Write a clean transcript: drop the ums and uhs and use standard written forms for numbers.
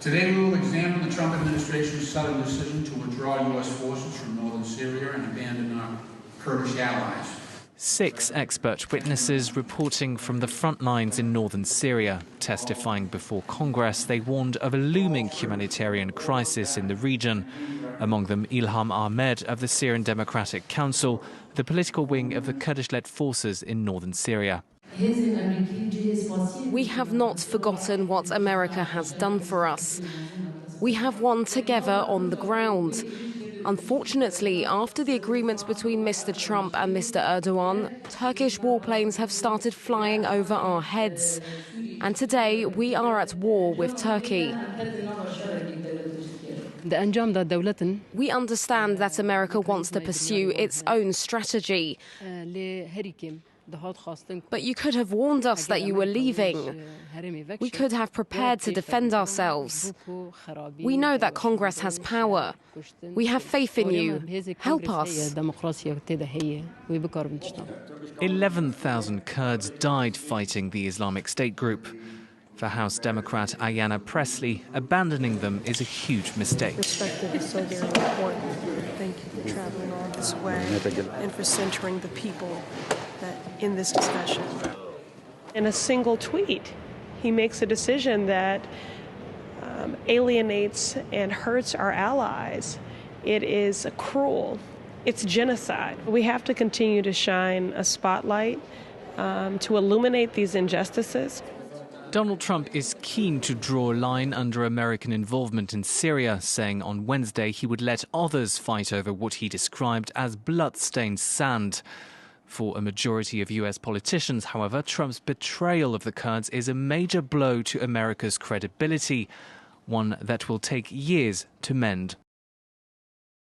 Today we will examine the Trump administration's sudden decision to withdraw U.S. forces from northern Syria and abandon our Kurdish allies. 6 expert witnesses reporting from the front lines in northern Syria. Testifying before Congress, they warned of a looming humanitarian crisis in the region. Among them, Ilham Ahmed of the Syrian Democratic Council, the political wing of the Kurdish-led forces in northern Syria. We have not forgotten what America has done for us. We have won together on the ground. Unfortunately, after the agreement between Mr. Trump and Mr. Erdogan, Turkish warplanes have started flying over our heads. And today, we are at war with Turkey. We understand that America wants to pursue its own strategy. But you could have warned us that you were leaving. We could have prepared to defend ourselves. We know that Congress has power. We have faith in you. Help us. 11,000 Kurds died fighting the Islamic State group. For House Democrat Ayanna Pressley, abandoning them is a huge mistake. Perspective is so very important. Thank you for traveling all this way and for centering the people in this discussion. In a single tweet, he makes a decision that alienates and hurts our allies. It is cruel. It's genocide. We have to continue to shine a spotlight to illuminate these injustices. Donald Trump is keen to draw a line under American involvement in Syria, saying on Wednesday he would let others fight over what he described as blood-stained sand. For a majority of US politicians, however, Trump's betrayal of the Kurds is a major blow to America's credibility, one that will take years to mend.